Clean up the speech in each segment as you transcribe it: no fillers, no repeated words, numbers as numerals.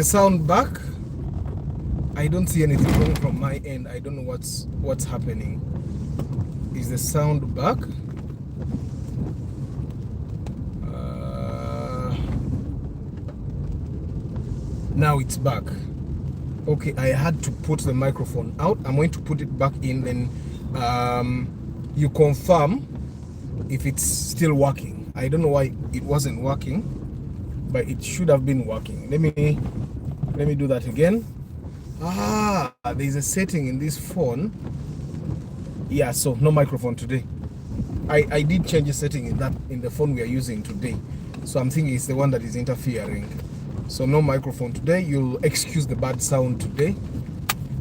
sound back? I don't see anything wrong from my end. I don't know what's happening. Is the sound back? Now it's back. Okay, I had to put the microphone out. I'm going to put it back in, then you confirm if it's still working. I don't know why it wasn't working, but it should have been working. Let me do that again. There's a setting in this phone. Yeah, so no microphone today. I did change a setting in the phone we are using today, so I'm thinking it's the one that is interfering. So no microphone today. You'll excuse the bad sound today.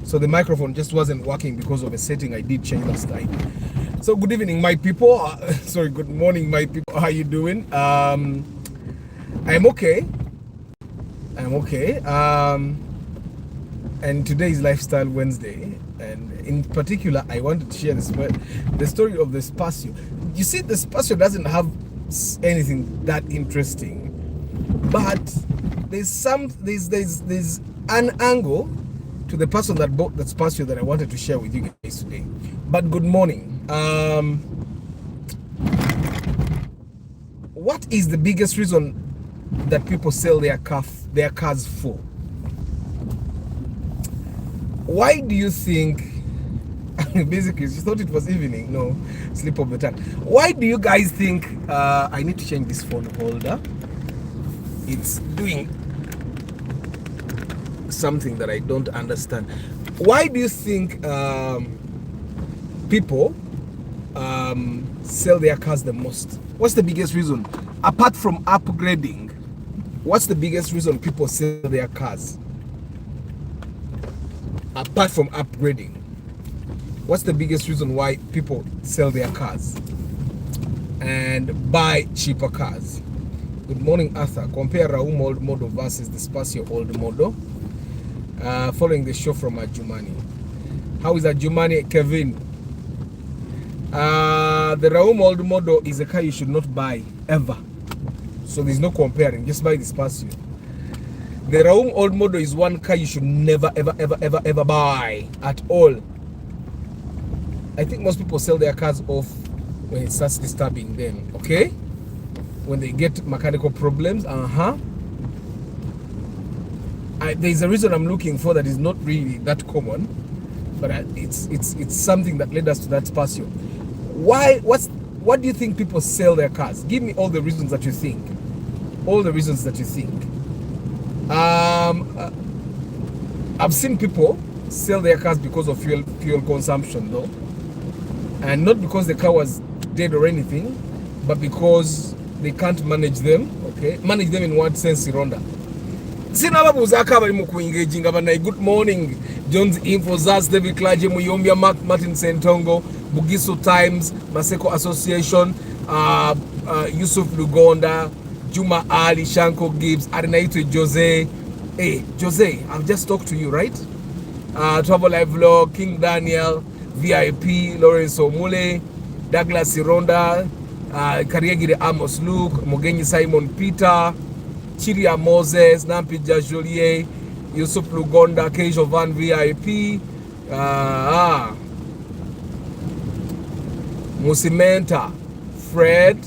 So the microphone just wasn't working because of a setting I did change last time. So good evening, my people. Sorry, good morning, my people. How you doing? I'm okay. I'm okay. And today is Lifestyle Wednesday, and in particular, I wanted to share the story of the spacio. You see, the spacio doesn't have anything that interesting, but there's an angle to the person that bought the spacio that I wanted to share with you guys today. But good morning. What is the biggest reason that people sell their cars for? Why do you think? Basically, she thought it was evening. No, slip of the tongue. Why do you guys think? I need to change this phone holder. It's doing something that I don't understand. Why do you think people sell their cars the most? What's the biggest reason? Apart from upgrading, what's the biggest reason people sell their cars? Apart from upgrading, what's the biggest reason why people sell their cars and buy cheaper cars? Good morning, Arthur. Compare Raum old model versus the Spacio old model. Following the show from Ajumani. How is Ajumani, Kevin? The Raum old model is a car you should not buy ever. So there's no comparing. Just buy the Spacio. The Raum old model is one car you should never, ever buy at all. I think most people sell their cars off when it starts disturbing them. Okay. When they get mechanical problems, there's a reason I'm looking for that is not really that common, but it's something that led us to that spacio. What do you think people sell their cars? Give me all the reasons that you think. All the reasons that you think. I've seen people sell their cars because of fuel consumption, though, and not because the car was dead or anything, but because they can't manage them. Okay, manage them in what sense, Ronda? Good morning, Jones Infosas, David Klaje, Muyombia, Martin Sentongo, Bugiso Times, Maseko Association, Yusuf Lugonda, Juma Ali, Shanko Gibbs, Arenaito Jose. Hey, Jose, I've just talked to you, right? Travel Live Vlog, King Daniel, VIP, Lawrence Omule, Douglas Sironda, Kariegire Amos Luke, Mogenyi Simon Peter, Chiria Moses, Nampi Jajolier, Yusuf Lugonda, Kejo Van VIP, Musimenta, Fred,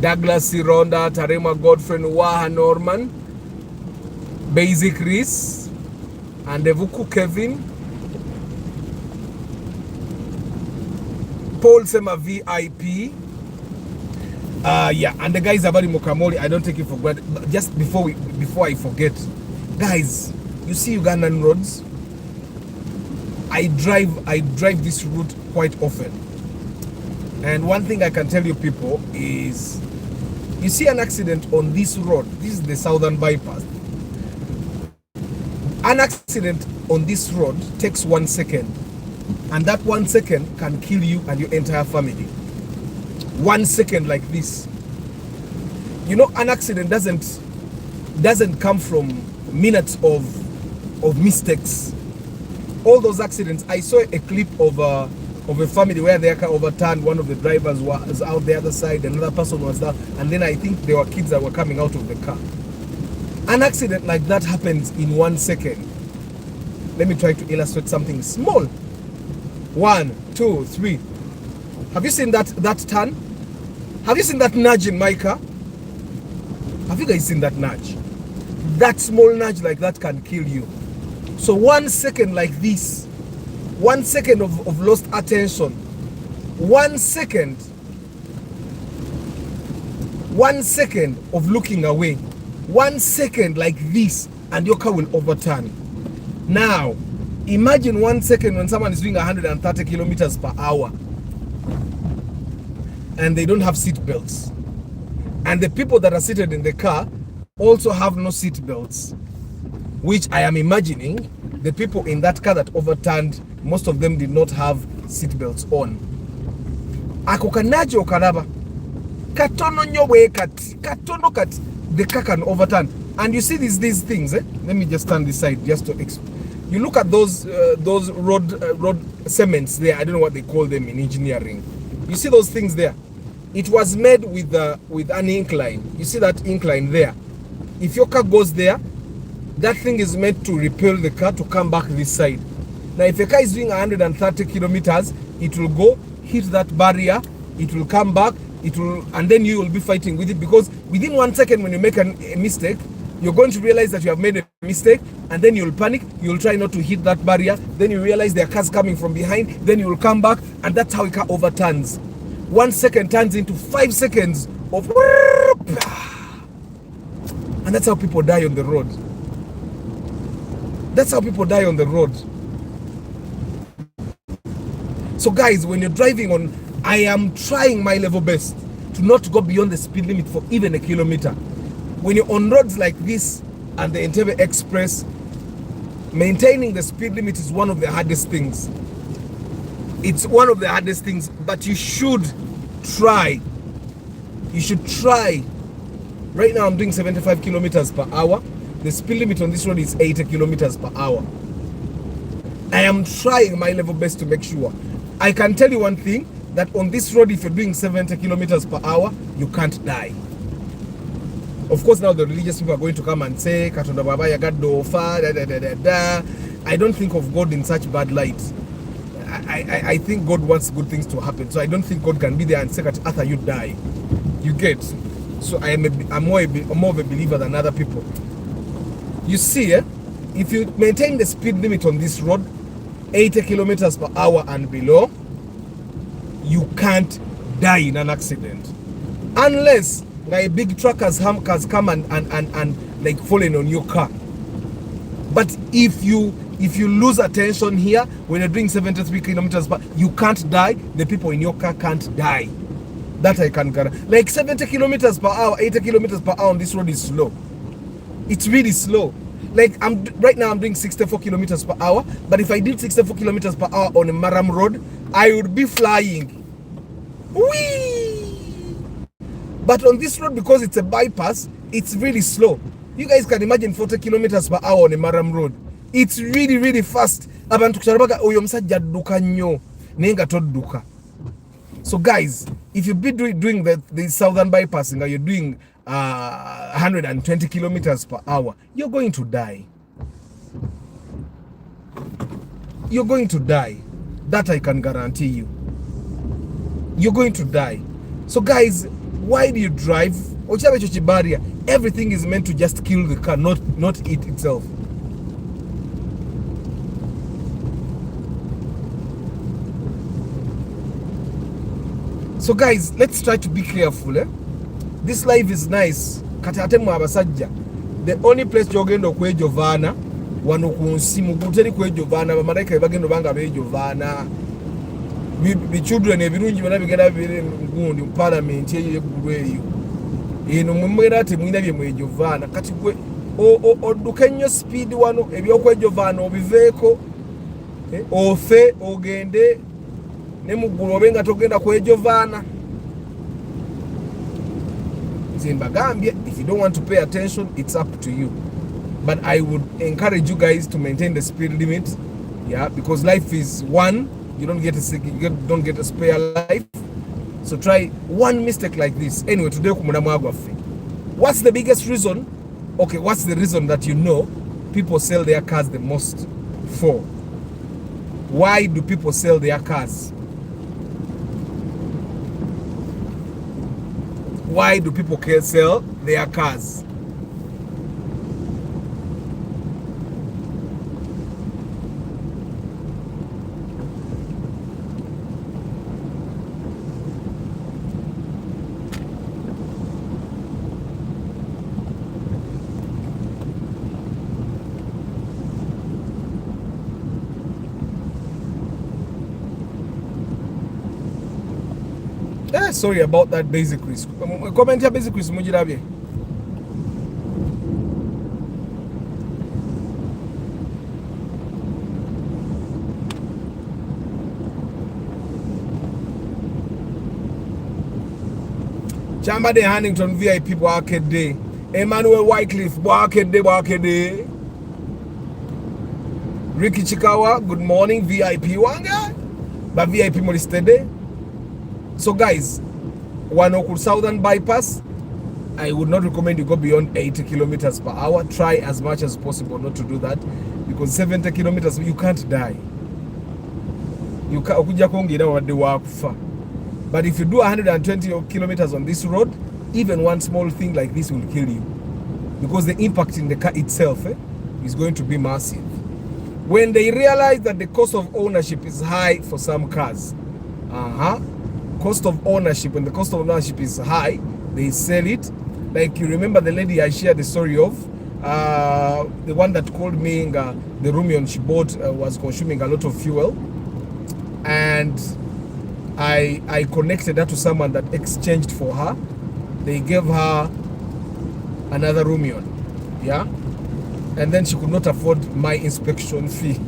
Douglas Sironda, Tarema Godfrey Waha Norman, Basic Reese, and Devuku Kevin, Paul Sema VIP. Yeah, and the guys Abari Mokamori, I don't take it for granted. But just before I forget, guys, you see Ugandan roads? I drive this route quite often. And one thing I can tell you people is, you see an accident on this road, this is the southern bypass. An accident on this road takes 1 second, and that 1 second can kill you and your entire family. 1 second like this. You know, an accident doesn't come from minutes of mistakes. All those accidents, I saw a clip of of a family where their car overturned. One of the drivers was out the other side, another person was there, and then I think there were kids that were coming out of the car. An accident like that happens in 1 second. Let me try to illustrate something small. 1, 2, 3. Have you seen that turn? Have you seen that nudge in my car? Have you guys seen that nudge? That small nudge like that can kill you. So 1 second like this, 1 second of lost attention, 1 second, 1 second of looking away, 1 second like this, and your car will overturn. Now, imagine 1 second when someone is doing 130 kilometers per hour and they don't have seat belts. And the people that are seated in the car also have no seat belts, which I am imagining the people in that car that overturned, most of them did not have seat belts on. Ako kanaje okaraba. Katono nyowe katono kat. The car can overturn. And you see these things, eh? Let me just stand this side just to explain. You look at those road cements there. I don't know what they call them in engineering. You see those things there? It was made with an incline. You see that incline there? If your car goes there, that thing is meant to repel the car to come back this side. Now, if a car is doing 130 kilometers, it will go, hit that barrier, it will come back, and then you will be fighting with it, because within 1 second when you make a mistake, you're going to realize that you have made a mistake, and then you'll panic, you'll try not to hit that barrier, then you realize there are cars coming from behind, then you will come back, and that's how a car overturns. 1 second turns into 5 seconds of, and that's how people die on the road. That's how people die on the road. So guys, when you're driving on, I am trying my level best to not go beyond the speed limit for even a kilometer. When you're on roads like this and the Entebbe Express, maintaining the speed limit is one of the hardest things. It's one of the hardest things, but you should try. You should try. Right now I'm doing 75 kilometers per hour. The speed limit on this road is 80 kilometers per hour. I am trying my level best to make sure. I can tell you one thing, that on this road, if you're doing 70 kilometers per hour, you can't die. Of course, now the religious people are going to come and say, Katonda Baba Yaga Dofa, da da da da da. I don't think of God in such bad light. I think God wants good things to happen. So I don't think God can be there and say, Arthur, you die. You get? So I'm more of a believer than other people. You see, if you maintain the speed limit on this road, 80 kilometers per hour and below, you can't die in an accident. Unless a big truck has come and like fallen on your car. But if you lose attention here, when you're doing 73 kilometers per hour, you can't die. The people in your car can't die. That I can guarantee. Like 70 kilometers per hour, 80 kilometers per hour on this road is slow. It's really slow. Like right now I'm doing 64 kilometers per hour, but if I did 64 kilometers per hour on a Maram road, I would be flying. Whee! But on this road, because it's a bypass, it's really slow. You guys can imagine 40 kilometers per hour on a Maram road. It's really, really fast. So guys, if you be doing the southern bypassing, or you're doing 120 kilometers per hour, you're going to die. You're going to die. That I can guarantee you. You're going to die. So guys, why do you drive? Everything is meant to just kill the car, not it itself. So guys, let's try to be careful. This life is nice. The only place jogendo kwe Jovana, wano kunsimu kuteri kwe Jovana, bamalaika bagendo banga be Jovana. Be children ebirungi bana bigenda bire ngundi parliament ye gulweyo. Eno mumwera ate mwina bye mwe Jovana. Kati kwe odukenyo speed wano ebyo kwe Jovana obiveeko. Ofe ogende ne mugulu obenga togenda kwe Jovana. If you don't want to pay attention, it's up to you. But I would encourage you guys to maintain the speed limit, yeah, because life is one, you don't get a don't get a spare life. So try one mistake like this. Anyway, today what's the biggest reason? Okay, what's the reason that you know people sell their cars the most for? Why do people sell their cars? Why do people sell their cars? Sorry about that, basic risk. Comment here, basic risk. Mujirabe. Chamba de Hannington VIP Day. Emmanuel Wycliffe Day. Ricky Chikawa, good morning. VIP Wanga. But VIP Molistede. So guys, Wanoku Southern Bypass, I would not recommend you go beyond 80 kilometers per hour. Try as much as possible not to do that, because 70 kilometers you can't die. You can't. But if you do 120 kilometers on this road, even one small thing like this will kill you, because the impact in the car itself is going to be massive. When they realize that the cost of ownership is high for some cars, cost of ownership, when the cost of ownership is high, they sell it. Like you remember the lady I shared the story of, the one that called me, the Rumion she bought was consuming a lot of fuel, and I connected her to someone that exchanged for her. They gave her another Rumion, yeah, and then she could not afford my inspection fee.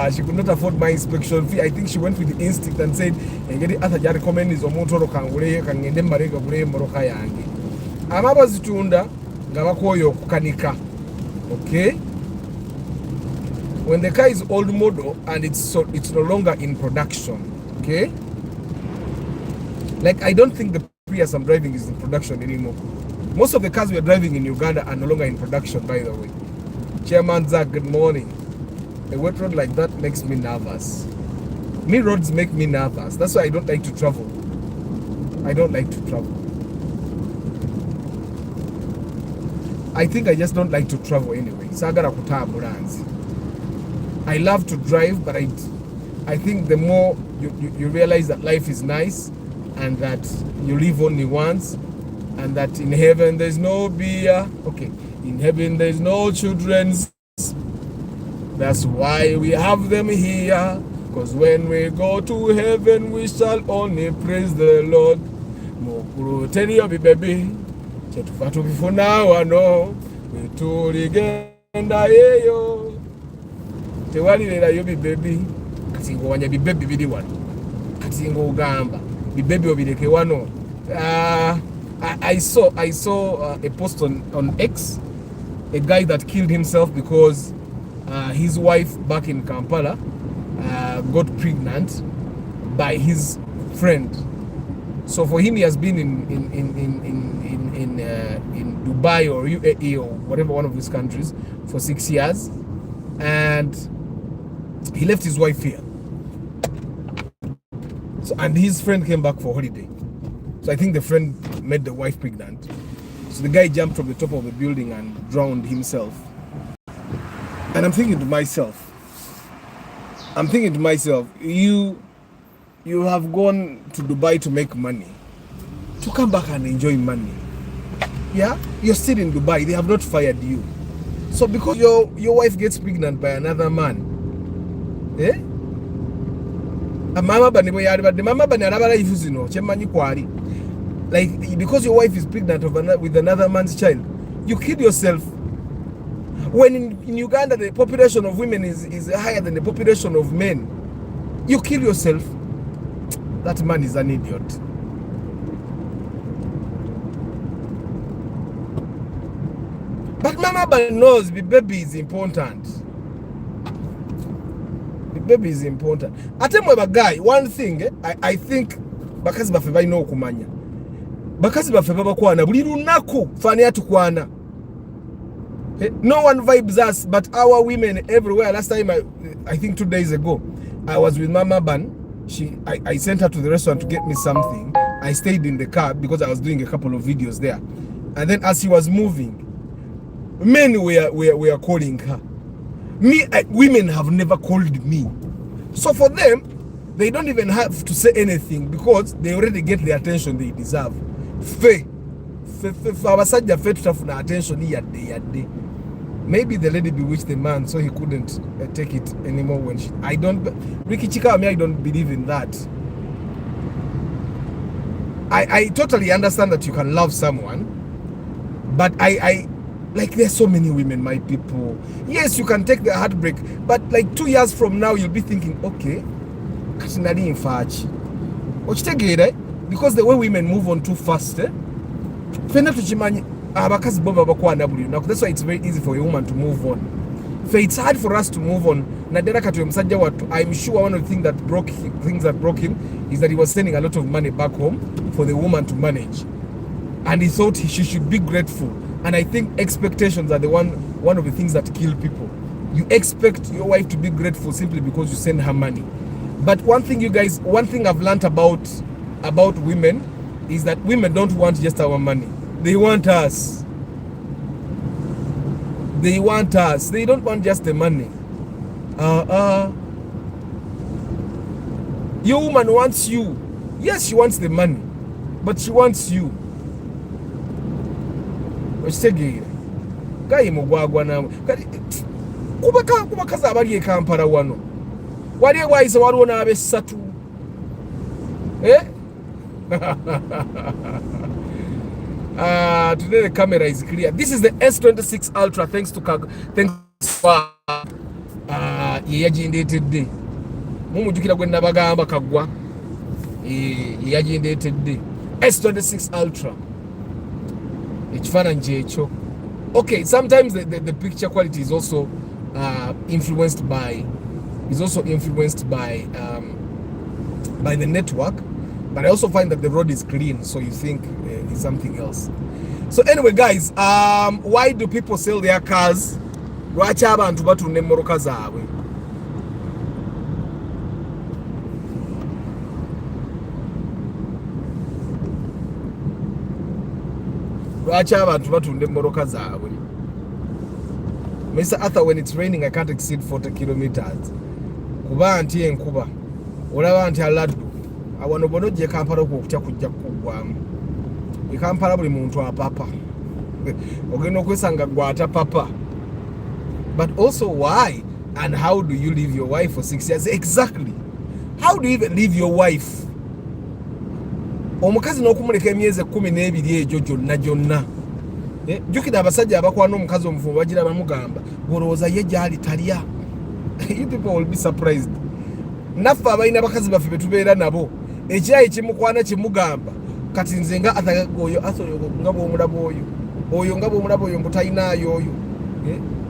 She could not afford my inspection fee. I think she went with the instinct and said, okay. When the car is old model and it's no longer in production, okay? Like, I don't think the Prius I'm driving is in production anymore. Most of the cars we are driving in Uganda are no longer in production, by the way. Chairman Zach, good morning. A wet road like that makes me nervous. Me roads make me nervous. That's why I don't like to travel. I don't like to travel. I think I just don't like to travel anyway. I love to drive, but I think the more you realize that life is nice and that you live only once, and that in heaven there's no beer. Okay, in heaven there's no children's. That's why we have them here, because when we go to heaven we shall only praise the Lord. Mokuru tell you baby, chetufatu bifuna wano wetuligenda yeyo tewalirera yo baby katingo wanya baby bidi wano katingo ugamba baby obireke wano. I saw a post on X, a guy that killed himself because his wife back in Kampala got pregnant by his friend. So for him, he has been in Dubai or UAE or whatever one of these countries for 6 years, and he left his wife here. So, and his friend came back for holiday. So I think the friend made the wife pregnant. So the guy jumped from the top of the building and drowned himself. And I'm thinking to myself, you have gone to Dubai to make money, to come back and enjoy money. Yeah, you're still in Dubai. They have not fired you. So because your wife gets pregnant by another man, like, because your wife is pregnant with another man's child, you kill yourself. When in Uganda the population of women is higher than the population of men, you kill yourself. That man is an idiot. But Mama knows the baby is important. baby is important. Ate mwe guy, one thing I think bakazi bafe balina okumanya. Bakazi bafe babakwana buli lunaku fani atukwana. No one vibes us but our women everywhere. Last time I think 2 days ago I was with Mama Ban. I sent her to the restaurant to get me something. I stayed in the car because I was doing a couple of videos there. And then as she was moving, men were calling her. Women have never called me. So for them, they don't even have to say anything because they already get the attention they deserve. Attention. Maybe the lady bewitched the man so he couldn't take it anymore when she... Ricky Chika, I don't believe in that. I totally understand that you can love someone, but I like there's so many women, my people. Yes, you can take the heartbreak, but like 2 years from now, you'll be thinking, okay, because the way women move on too fast, that's why it's very easy for a woman to move on. It's hard for us to move on. I'm sure one of the things that broke him is that he was sending a lot of money back home for the woman to manage, and he thought she should be grateful. And I think expectations are one of the things that kill people. You expect your wife to be grateful simply because you send her money. But one thing I've learned about women is that women don't want just our money. They want us. They want us. They don't want just the money. Your woman wants you. Yes, she wants the money, but she wants you. Guy mugwagwa na kubakaza abali e Kampala wano. Wali wise waliwo n'abe 3. Today the camera is clear. This is the S26 Ultra thanks for yagindeetedde. Mumujukira gwe nabagamba kagwa. Yagindeetedde. S26 Ultra. Okay, sometimes the picture quality is also influenced by the network, but I also find that the road is clean, so you think it's something else. So anyway, guys, why do people sell their cars? Lwaki abantu batunda emmoroka zaabwe? Mr. Arthur, when it's raining, I can't exceed 40 kilometers. Kuba anti enkuba. Olaba anti aladdu. Awano bono je Kampala okukya kujja kugwamu. E Kampala buli muntu apapa. Ogenda okwesanga gwata papa. But also why and how do you leave your wife for 6 years? Exactly. How do you even leave your wife? Omukazi n'okumuleka emyezi 12 egyo gyonna. Jukira abasajja abakwana omukazi omufumbo bagira bamugamba golowooza ye gyali talya. You people will be surprised. Naffe abalina bakazi baffe betubeera nabo ekyayi kimukwana kimugamba kati nze nga oyo asoyo nga bw'omulaba oyo nga bw'omulaba oyo mbutalinaayo oyo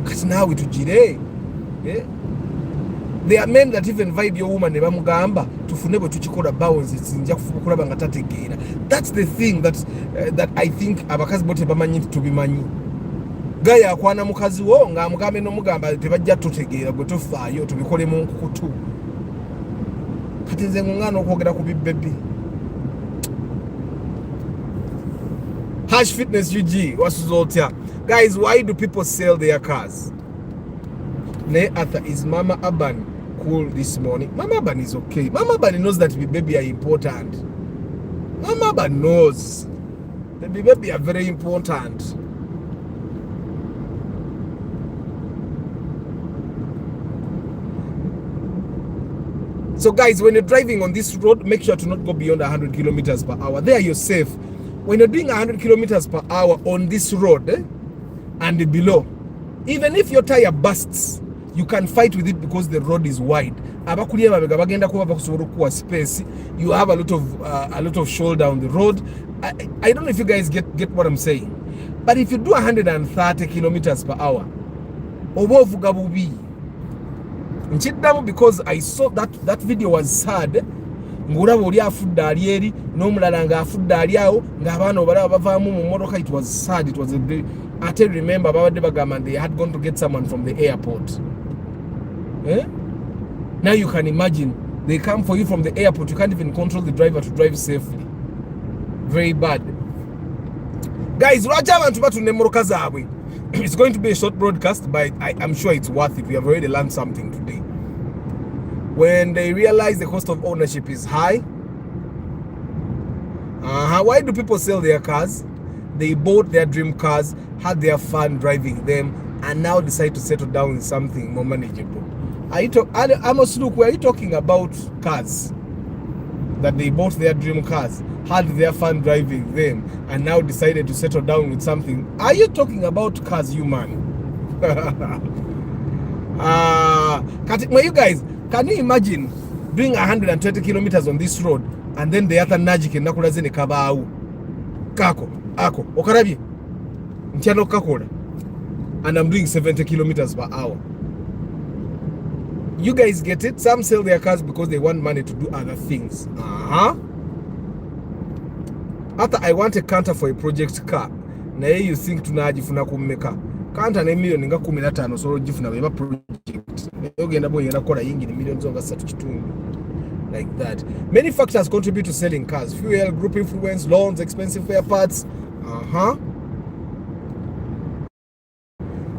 kati naawe tugire. There are men that even vibe your woman ne bamugamba tufune bwe tukikola bounce sinja kufukulaba nga tategeera. That's the thing that I think abakazi bote bamanyi tubimanyi. Gaya akwana mukazi wo nga amugambe n'omugamba tebajja tutegeera gwe tufaayo tubikole mu nkukutu. Kati nze ng'ongana okwogera ku bibbebi. #fitness UG wasuza otya. Guys, why do people sell their cars? Ne Arthur, is Mama Aban cool this morning? Mama Aban is okay. Mama Aban knows that baby are important. Mama Aban knows that baby are very important. So guys, when you're driving on this road, make sure to not go beyond 100 kilometers per hour. There you're safe. When you're doing 100 kilometers per hour on this road and below, even if your tire bursts, you can fight with it because the road is wide. You have a lot of shoulder on the road. I don't know if you guys get what I'm saying. But if you do 130 kilometers per hour, Nchiddamu because I saw that video was sad. Ngulaba oli afudde ali eri n'omulala nga afudde ali awo ng'abaana obalaba bavaamu mu mmotoka. It was sad. It was a very, I tell remember babadde bagamba they had gone to get someone from the airport. Now you can imagine they come for you from the airport. You can't even control the driver to drive safely. Very bad. Guys, it's going to be a short broadcast, but I'm sure it's worth it. We have already learned something today. When they realize the cost of ownership is high, why do people sell their cars? They bought their dream cars, had their fun driving them, and now decide to settle down in something more manageable. Amos, look, were you talking about cars? That they bought their dream cars, had their fun driving them, and now decided to settle down with something. Are you talking about cars, you man? Well, you guys, can you imagine doing 120 kilometers on this road and then the other magic in Nakulazene Kabau? Kako, Ako, Okarabi, Ntiano Kakola, and I'm doing 70 kilometers per hour. You guys get it? Some sell their cars because they want money to do other things. After I want a counter for a project car. Na you think tunajifuna kumeka. Counter na million nga 15 so jifuna beba project. Yogenda boy yanakola yingi ni millions zonga 3 like that. Many factors contribute to selling cars. Fuel, group influence, loans, expensive spare parts.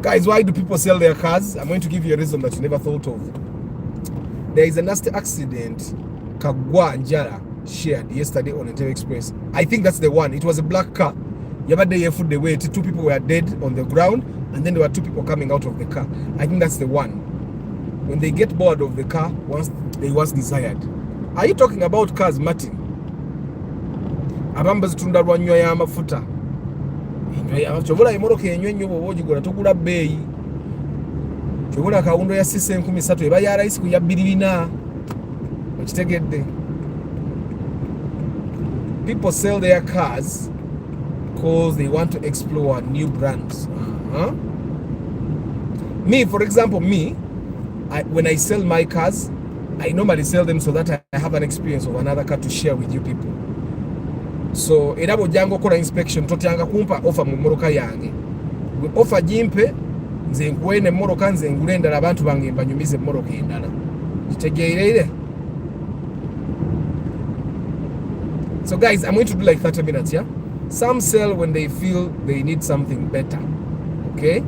Guys, why do people sell their cars? I'm going to give you a reason that you never thought of. There is a nasty accident Kagwa Njara shared yesterday on Entebbe Express. I think that's the one. It was a black car. Yabade foot the way 2 people were dead on the ground, and then there were 2 people coming out of the car. I think that's the one. When they get bored of the car, once desired. Are you talking about cars, Martin? Abambazi tunda lwanywa ya mafuta. Chobola imoroka enywenyo bwogigula tugula beyi. Chobola kaundo ya sise 13 eba ya rais ku ya 200. Okitegedde. People sell their cars because they want to explore new brands. Me, for example, when I sell my cars, I normally sell them so that I have an experience of another car to share with you people. So erabo jango kola inspection totyanga kumpa offer mu moroka yange. We offer jimpe nze nkwene moroka nze ngulenda abantu bange mbanyumize moroka endala. Kitegeerere. So guys, I'm going to do like 30 minutes, yeah? Some sell when they feel they need something better. Okay?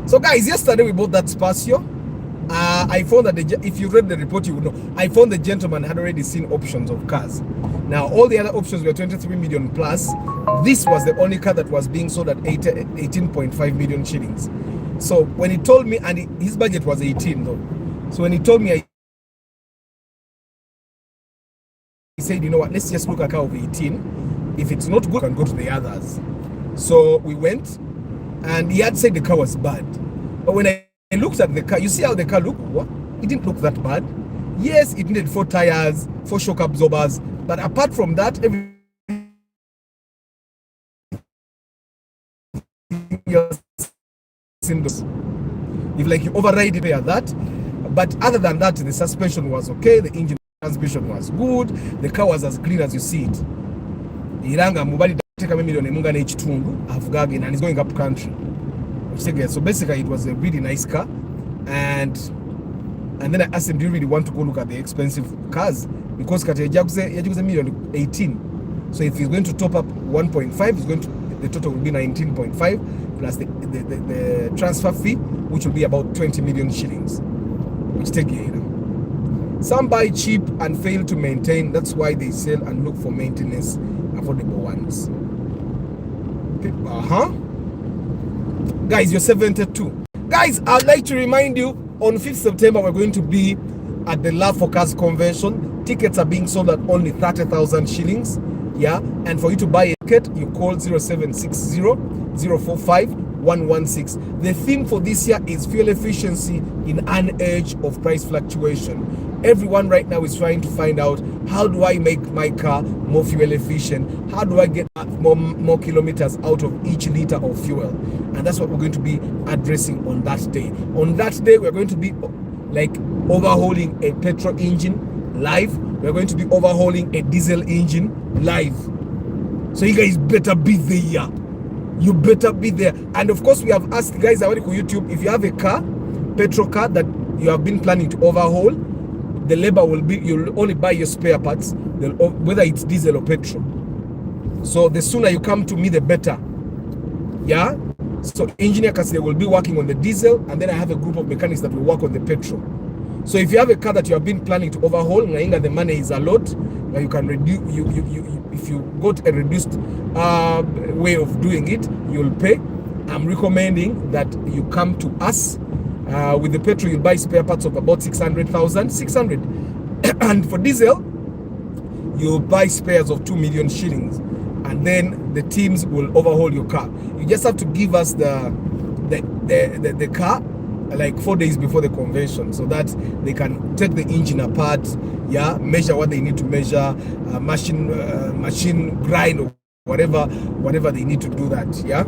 So guys, yesterday we bought that spacio. I found that if you read the report, you would know. I found the gentleman had already seen options of cars. Now, all the other options were 23 million plus. This was the only car that was being sold at 18.5 million shillings. So when he told me, and his budget was 18 though. So when he told me, he said, you know what, let's just look at a car of 18. If it's not good, we can go to the others. So we went, and he had said the car was bad. But when I looked at the car, you see how the car looked? What? It didn't look that bad. Yes, it needed 4 tires, 4 shock absorbers, but apart from that, everything else seemed. If like you override it at that, but other than that, the suspension was okay, the engine transmission was good, the car was as clean as you see it. Iranga mubali take a million emunga na ekitundu afugage and he's going up country. So basically it was a really nice car, and then I asked him, do you really want to go look at the expensive cars? Because kati yajuze million 18. So if he's going to top up 1.5, he's going to, the total will be 19.5 plus the transfer fee, which will be about 20 million shillings. Which take you know. Some buy cheap and fail to maintain. That's why they sell and look for maintenance affordable ones. Guys, you're 72. Guys, I'd like to remind you, on 5th September, we're going to be at the Love for Cars convention. Tickets are being sold at only 30,000 shillings. Yeah, and for you to buy a ticket, you call 0760 045 116. The theme for this year is fuel efficiency in an age of price fluctuation. Everyone right now is trying to find out, how do I make my car more fuel efficient? How do I get more kilometers out of each liter of fuel, and that's what we're going to be addressing on that day. On that day, we're going to be like overhauling a petrol engine live. We're going to be overhauling a diesel engine live. So you guys better be there. You better be there. And of course, we have asked guys already on YouTube, if you have a car, petrol car that you have been planning to overhaul, the labor will be, you'll only buy your spare parts, whether it's diesel or petrol. So the sooner you come to me, the better. Yeah. So engineer Cassidy will be working on the diesel, and then I have a group of mechanics that will work on the petrol. So if you have a car that you have been planning to overhaul, the money is a lot, but you can reduce. If you got a reduced way of doing it, you'll pay. I'm recommending that you come to us. With the petrol, you'll buy spare parts of about 600,000, and for diesel, you'll buy spares of 2 million shillings, and then the teams will overhaul your car. You just have to give us the car like 4 days before the convention, so that they can take the engine apart, yeah, measure what they need to measure, machine grind or whatever they need to do that, yeah.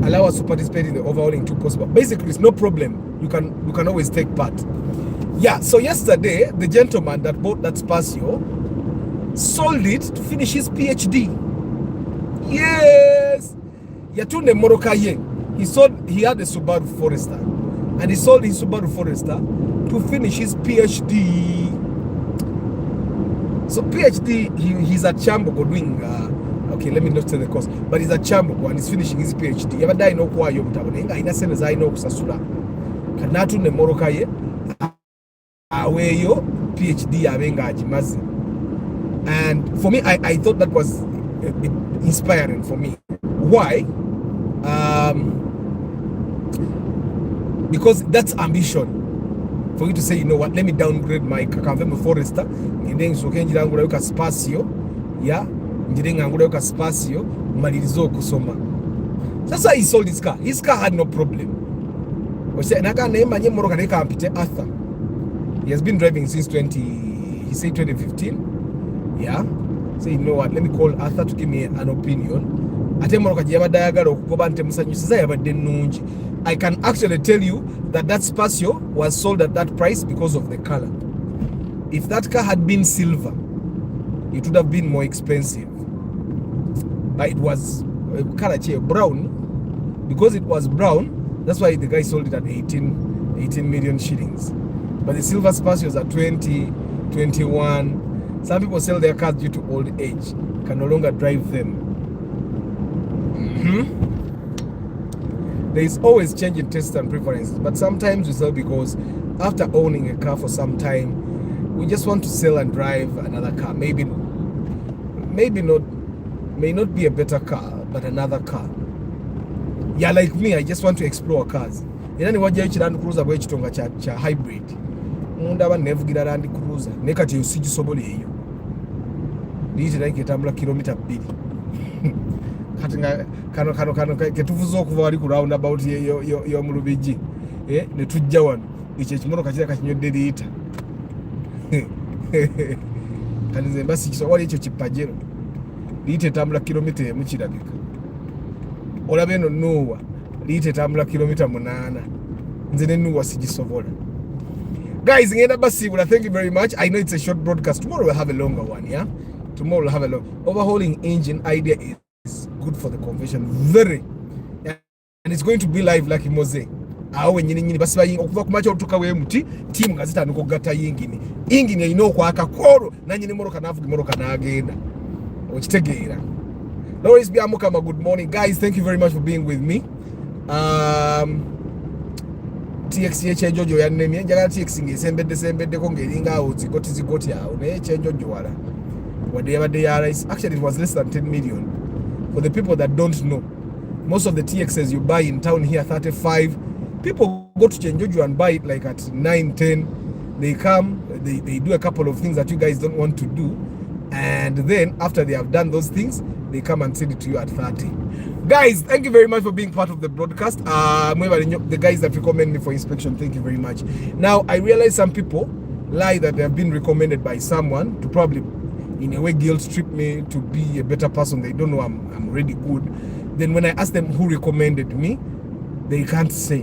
Allow us to participate in the overhauling too possible. Basically, it's no problem. You can always take part. Yeah. So yesterday, the gentleman that bought that spacio sold it to finish his PhD. Yes. Yatunde Morokaye. He had a Subaru Forester, and he sold his Subaru Forester to finish his PhD. So PhD, he's at Chambogo doing. Okay, let me not tell the course, but he's at Chambogo and he's finishing his PhD. Yabadai no kwa yo mutabonenga ina sene za ino kusasula. Kanatu ne Morokaye aweyo PhD abenga ajimazi. And for me, I thought that was a bit inspiring for me. Why? Because that's ambition. For you to say, you know what, let me downgrade my Kakamvemo Forester, and then so can you downgrade spacio, yeah, ngirenga spacio, malirizo kusoma. That's why he sold his car. His car had no problem. He has been driving since 2015. Yeah. So you know what, let me call Arthur to give me an opinion. I can actually tell you that spacio was sold at that price because of the color. If that car had been silver, it would have been more expensive. But it was color brown. Because it was brown, that's why the guy sold it at 18 million shillings. But the silver spacios are 20, 21. Some people sell their cars due to old age, can no longer drive them. There is always change in tastes and preferences, but sometimes we sell because after owning a car for some time, we just want to sell and drive another car. May not be a better car, but another car. Yeah, like me, I just want to explore cars. Inani wajja Land Cruiser bwe kitonga cha hybrid. Munda ba nevugira Land Cruiser. Nekati usigisobole eyo. Liyite like etambula kilomita 2. Kano ketuvuza okuva wali ku roundabout yo mu Lubigi. Ne tujja wano. Ekyo ekimotoka kira kakinyodde liyita. Kati nze mbasikiso wali ekyo kipajero. Liyite etambula kilomita 1 kirabika. Olabe no Nuwa. Liyite etambula kilomita 8. Nze ne Nuwa sigisobola. Guys, thank you very much. I know it's a short broadcast. Tomorrow we'll have a longer one, yeah? Tomorrow we'll have a long overhauling engine idea is good for the convention. Very. Yeah. And it's going to be live like Mose. Awe nyini basi bayinga okuva kumacha otuka we muti team gazita nuko gata yingini. Ingini ino kwa akakoro na nyini moroka navuga moroka na agenda. Okitegeera. Lawrence Biamukama, good morning. Guys, thank you very much for being with me. TXH Jojo yanemye njagala TX ngesembedde ko ngeringa awo zigoti awo naye Jojo wala wadde actually it was less than 10 million. For the people that don't know, most of the TXs you buy in town here 35, people go to Jojo and buy it like at 9, 10. They come, they do a couple of things that you guys don't want to do, and then after they have done those things, they come and sell it to you at 30. Guys, thank you very much for being part of the broadcast. The guys that recommend me for inspection, thank you very much. Now, I realize some people lie that they have been recommended by someone to probably, in a way guilt trip me to be a better person. They don't know I'm really good. Then when I ask them who recommended me, they can't say.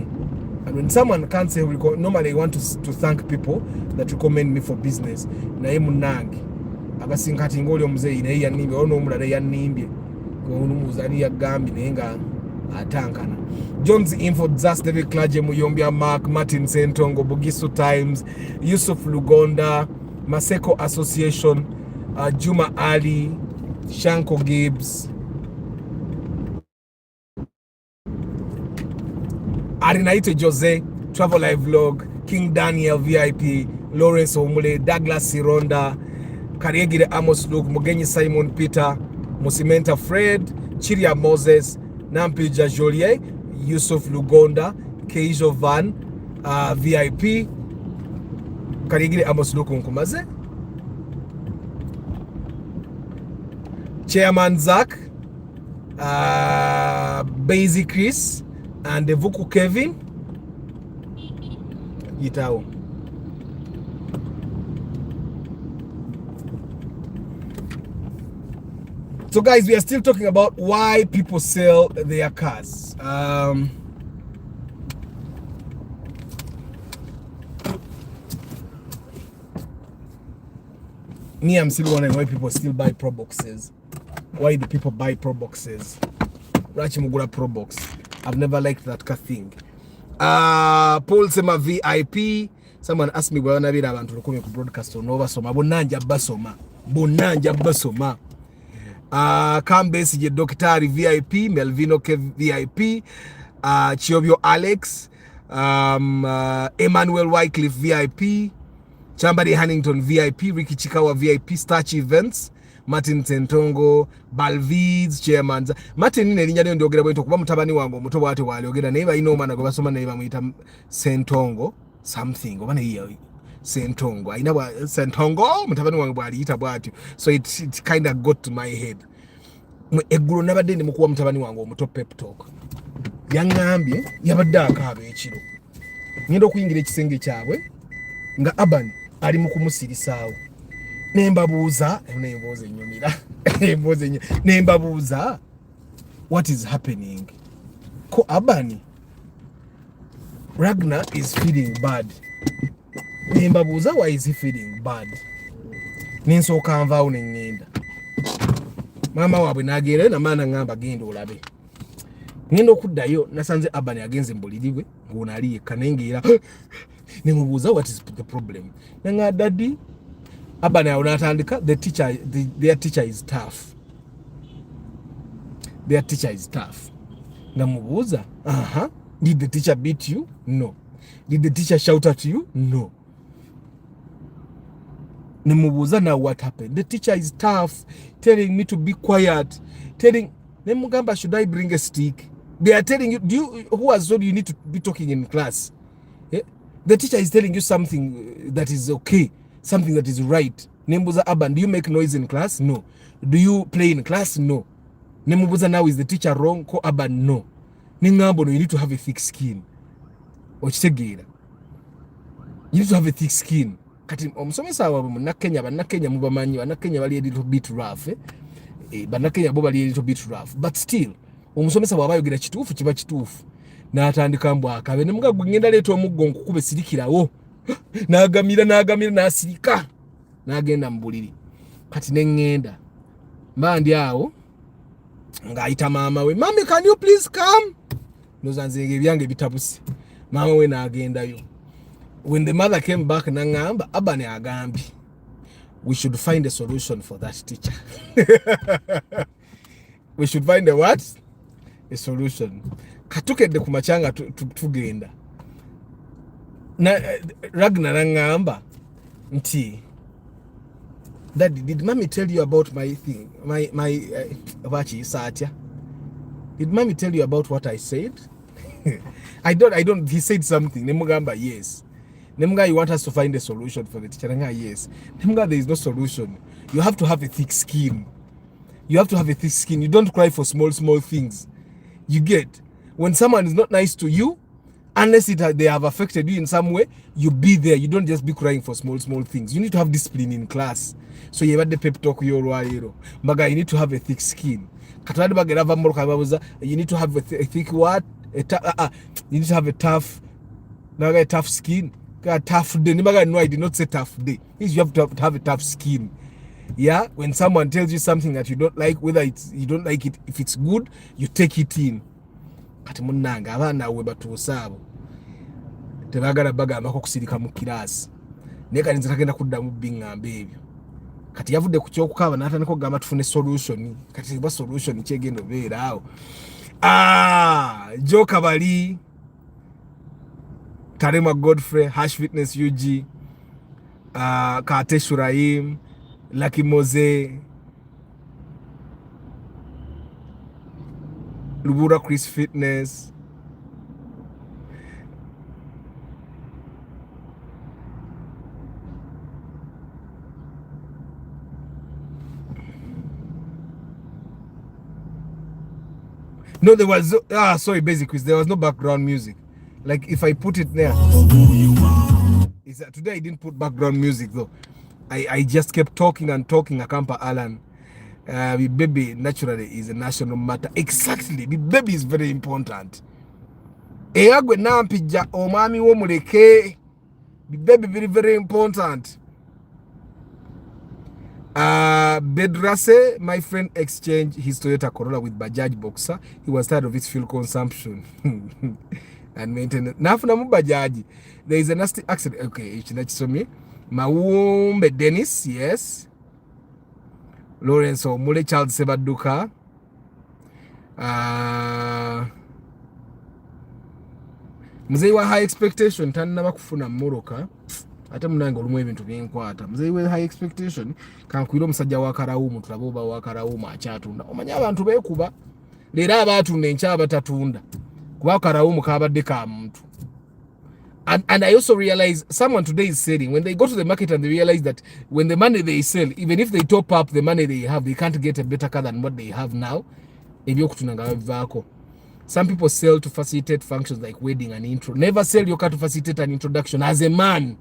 And when someone can't say, normally I want to thank people that recommend me for business. Naye munange abasinkati ngoli omuzeyi naye yannimbye ono omulala yannimbye ngomuza ali yagambye naye nga atankana. Jones Info, Zas David Klaje Muyombia, Mark Martin Sentongo, Bugisu Times, Yusuf Lugonda, Maseko Association, Juma Ali, Shanko Gibbs, Arinaito Jose, Travel Live Vlog, King Daniel VIP, Lawrence Omule, Douglas Sironda, Kariegire Amos Luke, Mugenyi Simon Peter, Musimenta Fred, Chiria Moses, Nampija Joliet, Yusuf Lugonda, Keijo Van, VIP, Kariegire Amos Luke Nkumaze, Chairman Zach, Basie Chris, and Vuku Kevin. Yitao. So guys, we are still talking about why people sell their cars. Me, I'm still wondering why people still buy Pro Boxes. Why do people buy Pro Boxes? Rachimugura Pro Box. I've never liked that car thing. Paul Sema VIP. Someone asked me why I'm not to broadcast on over Soma. Bonanja Basoma. Bonanja Basoma. Kambesi je Doktari VIP, Melvino Ke VIP, Chiobio Alex, Emmanuel Wycliffe VIP, Chambari Hannington VIP, Ricky Chikawa VIP, Starch Events, Martin Sentongo, Balvids, Chairman. Martin nelinya ndio ndogera bwento kuba mutabani wangu muto bwate wali ogera neiba inoma go basoma neiba muita Sentongo something obana hiyo Sentongo aina Sentongo mutabani wangu bwali ita bwati, so it kind of got to my head. Eggulo nabadde ndi mukuwa mutabani wangu omuto pep talk yangambye yabadde akaaba ekiro ngenda okuyingira ekisenge kyabwe nga Aban ali mu kumusirisaawo nembabuuza emboozi ennyumira nembabuuza what is happening ko Aban Ragnar is feeling bad. Nembabuuza why is he feeling bad. Ninsooka nvaawo nengenda mama wabwe nagere na maana ngamba genda olabe ngenda okuddayo nasanze Aban agenze mbuliribwe ng'onali yekka nengeera nemubuuza what is the problem nanga daddy Aban awo natandika their teacher is tough. Their teacher is tough. Namubuuza did the teacher beat you? No. Did the teacher shout at you? No. Nemubuuza now what happened? The teacher is tough, telling me to be quiet, telling Nemugamba, should I bring a stick? They are telling you, who has told you need to be talking in class? Yeah? The teacher is telling you something that is okay, something that is right. Nemubuuza Aban, do you make noise in class? No. Do you play in class? No. Nemubuuza now, is the teacher wrong? Ko Aban, no. Nengamba, no, you need to have a thick skin. Okitegeera. You need to have a thick skin. Kati omusomesa wabwe munnakenya bannakenya mubamanyi bannakenya bali a little bit rough bannakenya bo bali a little bit rough, but still omusomesa bwaba ayogera kituufu kiba kituufu. N'atandika mbwa akabe ne mugago ngenda leeta omuggo nkukube sirikirawo n'agamira n'asirika n'agenda mu buliri. Kati ne ngenda mba ndi awo ng'ayita maama we, mami can you please come? Nozanzenge ebyange bitabuse. Maama we n'agendayo. When the mother came back, nangamba Abane agambi, we should find a solution for that teacher. We should find a what? A solution. Katukedde kumachanga tugenda. Na Ragnar nangamba nti, Daddy, did mommy tell you about my thing? Wachi Satya? Did mommy tell you about what I said? I don't. He said something. Nemugamba, yes. Nemuga, you want us to find a solution for the teacher? Yes. Nemuga, there is no solution. You have to have a thick skin. You have to have a thick skin. You don't cry for small things. You get, when someone is not nice to you, Unless they have affected you in some way, you be there. You don't just be crying for small things. You need to have discipline in class. So you have the pep talk you need to have a thick skin. You need to have a thick what? You need to have a tough skin. A tough day. No, I did not say tough day. You have to have a tough skin. Yeah, when someone tells you something that you don't like, whether you don't like it, if it's good, you take it in. Kati munanga abana we batuusabo tebagala bagamba ko kusirika mu kirasi neka nze tagenda kudda mu bingamba ebyo kati yavudde ku kyokukaba n'atandika okugamba tufune solution kati ba solution kyegendo beera awo Joka Bali Tarema Godfrey #fitness UG Kate Shuraim Lucky Mose Lubura Chris Fitness. No, there was sorry, basic quiz. There was no background music. Like if I put it there, today I didn't put background music though. I just kept talking and talking. Akampa Alan. Baby naturally is a national matter. Exactly. The baby is very important. Eyagwe nampija omami wo muleke. The baby very important. Bedrase, my friend, exchanged his Toyota Corolla with Bajaj Boxer. He was tired of its fuel consumption and maintenance. Nafuna mu Bajaj. There is a nasty accident. Okay, it's me. Mawumbe Dennis, yes. Lawrence Omule, Charles Sebaduka. Mzee wa high expectation tanna bakufuna Moroka. Ate munange olumu ebintu byenkwata. Mzee wa high expectation kankwira omusajja wa Karawumu tulaboba wa Karawumu akyatunda. Omanya abantu beekuba. Leero abatunda enkya abatatunda. Kuba Karawumu kabadde ka muntu. And I also realize someone today is selling when they go to the market and they realize that when the money they sell, even if they top up the money they have, they can't get a better car than what they have now. Some people sell to facilitate functions like wedding and intro. Never sell your car to facilitate an introduction. As a man,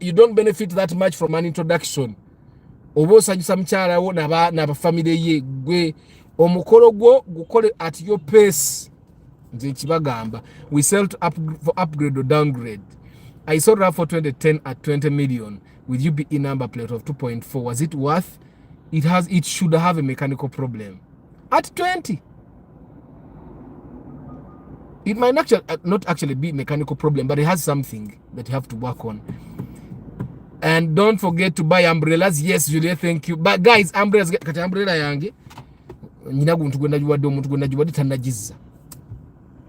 you don't benefit that much from an introduction. Family ye gwe omukolo gwo gukole at your pace. We sell to for upgrade or downgrade. I sold her for 2010 at 20 million with UBE number plate of 2.4. Was it worth? It should have a mechanical problem. At 20. It might not actually be a mechanical problem, but it has something that you have to work on. And don't forget to buy umbrellas. Yes, Julia, thank you. But guys, umbrellas, kati umbrella yange. Nyinagu muntu gwenda juwadde omuntu gwenda juwadde tanagiza.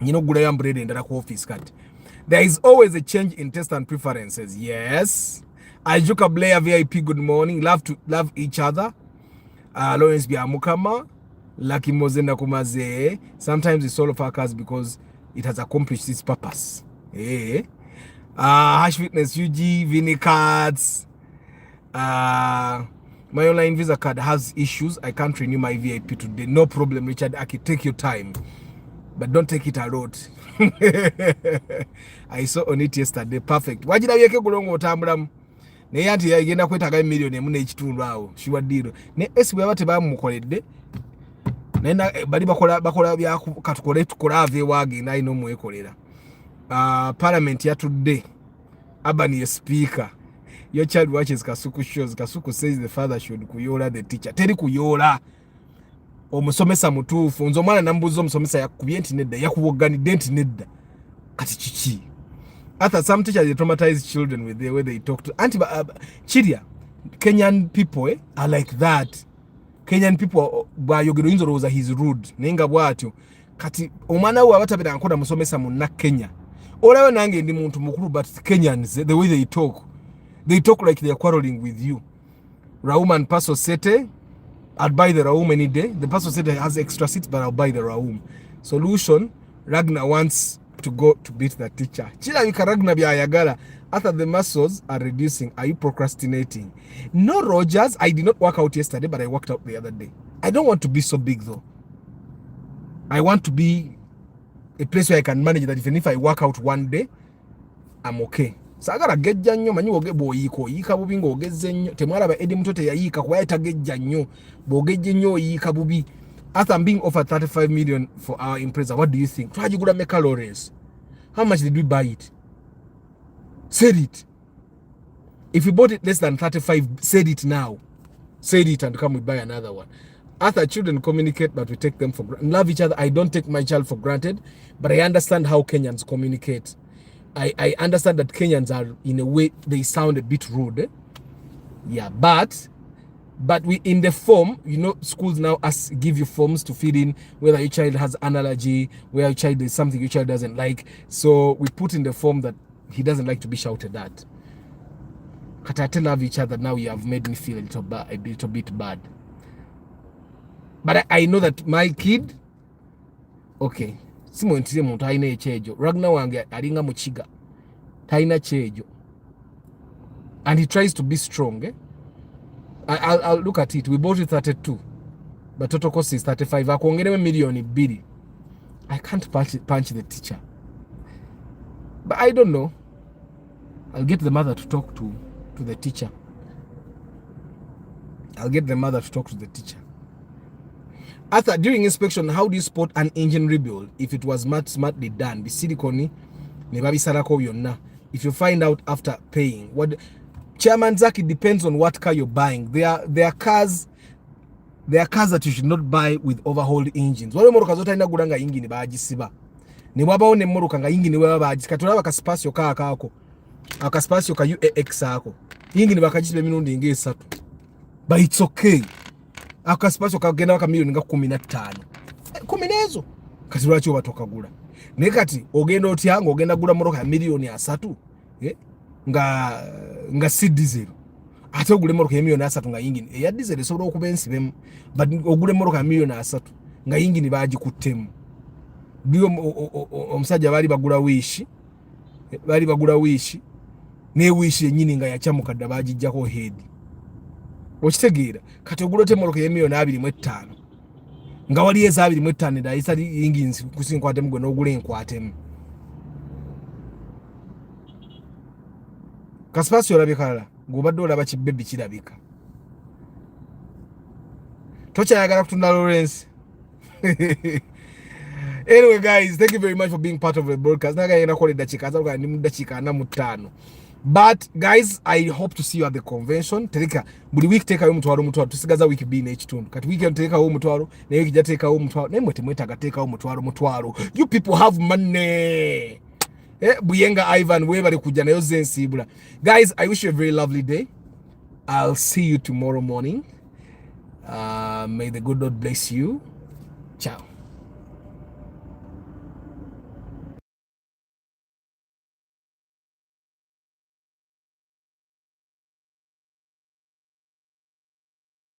Gula umbrella endala ku office kati. There is always a change in taste and preferences. Yes. Ajuka Blair VIP, good morning. Love each other. Lawrence Biamukama. Lucky Mozenda Kumaze. Sometimes we solve our cars because it has accomplished its purpose. Eh? #fitness UG, Vinny cards. My online visa card has issues. I can't renew my VIP today. No problem, Richard. I can take your time. But don't take it a lot. I saw on it yesterday. Perfect. Wajira yeke kulongo otambulamu. Ne yanti yagenda kwetaga million emu n'ekitundu awo. Shiwa diro. Ne esibwe abate bamukoledde. Nenda bali bakola bya katukole tukolave wage nayi no mwekolera. Parliament ya today. Abani speaker. Your child watches Kasuku shows. Kasuku says the father should kuyola the teacher. Teri kuyola. Omusomesa mutuufu nzo mwana nambuzo omusomesa yakubye nti nedda yakuwoganidde nti nedda kati chichi. After some teachers they traumatize children with the way they talk to Chiria. Kenyan people are like that. Kenyan people bayogero yinzo roza he's rude nenga bwatyo kati omwana we abatabira nkoda musomesa munna Kenya olawe nange ndi muntu mukuru but Kenyans the way they talk like they are quarreling with you. Raum and Paso Sete, I'll buy the Raum any day. The Paso Sete has extra seats, but I'll buy the Raum. Solution, Ragnar wants to go to beat the teacher. Chila yuka Ragnar biayagala. After the muscles are reducing, are you procrastinating? No, Rogers, I did not work out yesterday, but I worked out the other day. I don't want to be so big though. I want to be a place where I can manage that even if I work out one day, I'm okay. Sagala gejja nnyo manyi oge bw'oyiika oyiika bubi ng'ogezze nnyo temwalaba Eddie Muto teyayiika kuba yatagejja nnyo bw'ogejja nnyo oyiika bubi. After I'm being offered 35 million for our Impreza, what do you think? Twagigula me calories. How much did we buy it? Said it. If we bought it less than 35, said it now. Said it and come we buy another one. After children communicate, but we take them for granted. Love each other. I don't take my child for granted, but I understand how Kenyans communicate. I understand that Kenyans are, in a way, they sound a bit rude. Yeah, but we in the form, you know, schools now give you forms to fill in whether your child has an allergy, whether your child is something your child doesn't like. So we put in the form that he doesn't like to be shouted at. Katate love each other. Now you have made me feel a little bit bad. But I know that my kid, okay. Simo ntire muntu aina echejo. Ragna wange alinga muchiga. Taina chejo. And he tries to be strong. I'll look at it. We bought it 32. But total cost is 35. Akuongerewe milioni 2. I can't punch the teacher. But I don't know. I'll get the mother to talk to the teacher. After during inspection, how do you spot an engine rebuild? If it was smartly done, the silicone ne babisarako byonna. If you find out after paying, what Chairman Zach, it depends on what car you're buying. There are cars that you should not buy with overhauled engines. Wale motoka zote ina gulanga engine bagisiba. Ne wabawo ne motoka nga engine wewe bagisiba. Tulaba ka spacio kako. Aka spacio ka UAX ako. Engine bakagisiba emirundi nge 3. But it's okay. Aka spacio kagenda waka milioni nga 15. 10 kati lwaki obatoka gula. Ne kati ogenda otyanga ogenda gula motoka ya milioni 3. Nga si diesel. Ate ogule motoka ya milioni 3 nga engine. Ya diesel esobola okuba ensibemu. But ogule motoka ya milioni 3 nga engine bagikuttemu. Dio omusajja bali bagula wishi. Ne wishi yennyini nga yachamuka dda bagijjako head. Okitegeera kati ogulote motoka ya milioni 25 nga wali eza 25 da isali engines kusinkwatemu gwe n'ogula enkwatemu. Kaspasi olabika ng'obadde olaba kibbebi kirabika. Tokyayagala kutunda Lawrence. Anyway, guys, thank you very much for being part of the broadcast. But guys, I hope to see you at the convention. Tereka buli week take ayo mutwaro tusigaza week B na ekitundu. Kati weekend take ayo mutwaro na week ja take ayo mutwaro. Nemwe temwetaga take ayo mutwaro. You people have money. Buyenga Ivan we bali kujja nayo zensibula. Guys, I wish you a very lovely day. I'll see you tomorrow morning. May the good Lord bless you. Ciao.